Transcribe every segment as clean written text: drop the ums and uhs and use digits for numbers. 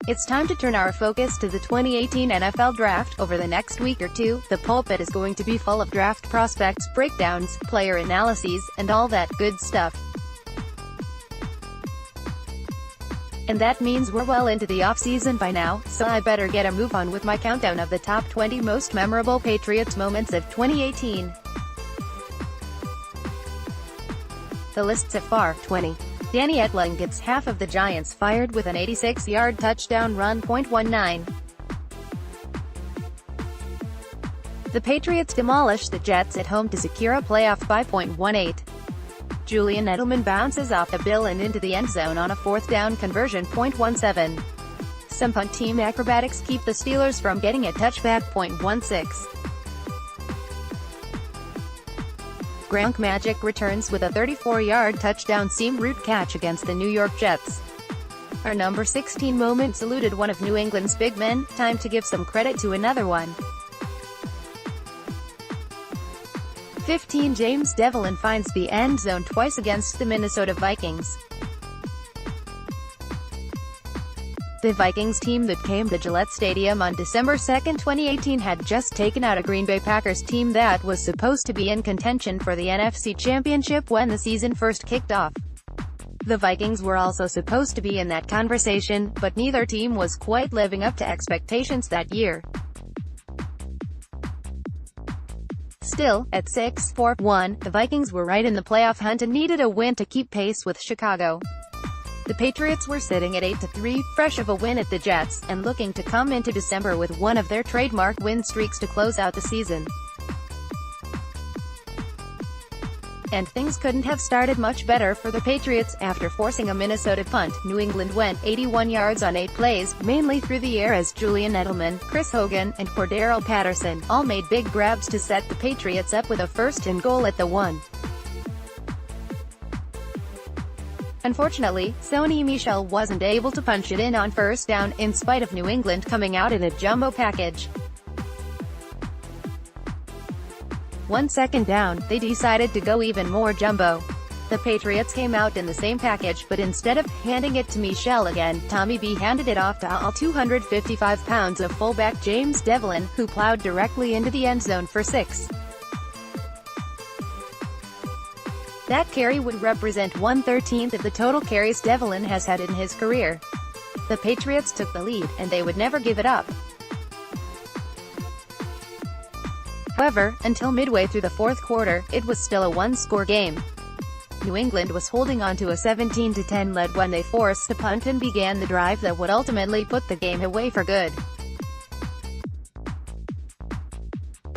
It's time to turn our focus to the 2018 NFL Draft. Over the next week or two, the Pulpit is going to be full of draft prospects, breakdowns, player analyses, and all that good stuff. And that means we're well into the offseason by now, so I better get a move on with my countdown of the top 20 most memorable Patriots moments of 2018. The list's a far 20. Danny Etling gets half of the Giants fired with an 86-yard touchdown run. 19. The Patriots demolish the Jets at home to secure a playoff bye. 18. Julian Edelman bounces off the bill and into the end zone on a fourth down conversion. 17. Some punt team acrobatics keep the Steelers from getting a touchback. 16. Gronk Magic returns with a 34-yard touchdown seam route catch against the New York Jets. Our number 16 moment saluted one of New England's big men. Time to give some credit to another one. 15. James Devlin finds the end zone twice against the Minnesota Vikings. The Vikings team that came to Gillette Stadium on December 2, 2018 had just taken out a Green Bay Packers team that was supposed to be in contention for the NFC Championship when the season first kicked off. The Vikings were also supposed to be in that conversation, but neither team was quite living up to expectations that year. Still, at 6-4-1, the Vikings were right in the playoff hunt and needed a win to keep pace with Chicago. The Patriots were sitting at 8-3, fresh of a win at the Jets, and looking to come into December with one of their trademark win streaks to close out the season. And things couldn't have started much better for the Patriots. After forcing a Minnesota punt, New England went 81 yards on 8 plays, mainly through the air as Julian Edelman, Chris Hogan, and Cordarrelle Patterson all made big grabs to set the Patriots up with a first and goal at the 1. Unfortunately, Sony Michel wasn't able to punch it in on first down, in spite of New England coming out in a jumbo package. 1 second down, they decided to go even more jumbo. The Patriots came out in the same package, but instead of handing it to Michel again, Tommy B handed it off to all 255 pounds of fullback James Devlin, who plowed directly into the end zone for 6. That carry would represent 1/13 of the total carries Devlin has had in his career. The Patriots took the lead, and they would never give it up. However, until midway through the fourth quarter, it was still a one-score game. New England was holding on to a 17-10 lead when they forced a punt and began the drive that would ultimately put the game away for good.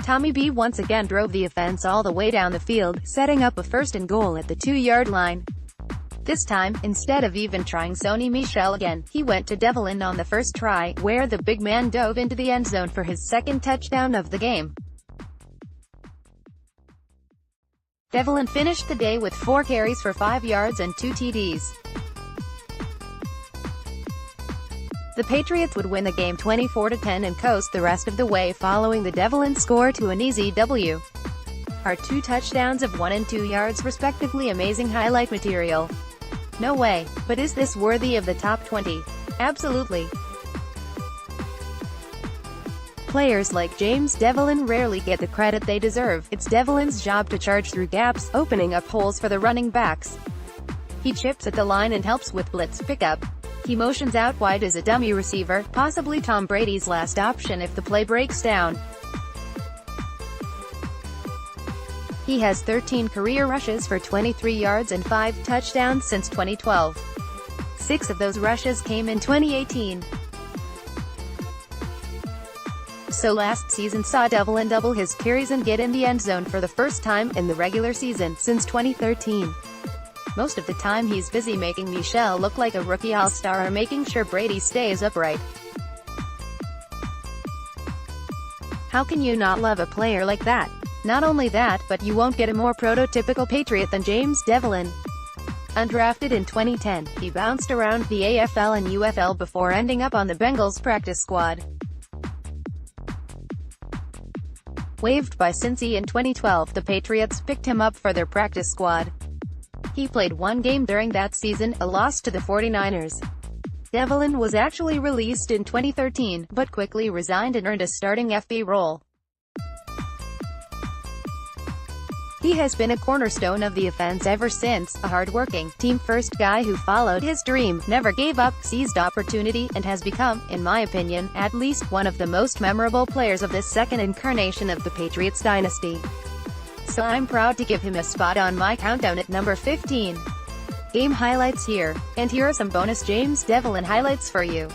Tommy B once again drove the offense all the way down the field, setting up a first and goal at the 2-yard line. This time, instead of even trying Sony Michel again, he went to Devlin on the first try, where the big man dove into the end zone for his second touchdown of the game. Devlin finished the day with 4 carries for 5 yards and 2 TDs. The Patriots would win the game 24-10 and coast the rest of the way following the Devlin score to an easy W. Our 2 touchdowns of 1 and 2 yards respectively. Amazing highlight material. No way, but is this worthy of the top 20? Absolutely. Players like James Devlin rarely get the credit they deserve. It's Devlin's job to charge through gaps, opening up holes for the running backs. He chips at the line and helps with blitz pickup. He motions out wide as a dummy receiver, possibly Tom Brady's last option if the play breaks down. He has 13 career rushes for 23 yards and 5 touchdowns since 2012. 6 of those rushes came in 2018. So last season saw Devlin double his carries and get in the end zone for the first time in the regular season since 2013. Most of the time he's busy making Michel look like a rookie all-star or making sure Brady stays upright. How can you not love a player like that? Not only that, but you won't get a more prototypical Patriot than James Devlin. Undrafted in 2010, he bounced around the AFL and UFL before ending up on the Bengals practice squad. Waived by Cincy in 2012, the Patriots picked him up for their practice squad. He played 1 game during that season, a loss to the 49ers. Devlin was actually released in 2013, but quickly resigned and earned a starting FB role. He has been a cornerstone of the offense ever since, a hard-working, team-first guy who followed his dream, never gave up, seized opportunity, and has become, in my opinion, at least one of the most memorable players of this second incarnation of the Patriots dynasty. So I'm proud to give him a spot on my countdown at number 15. Game highlights here. And here are some bonus James Devlin highlights for you.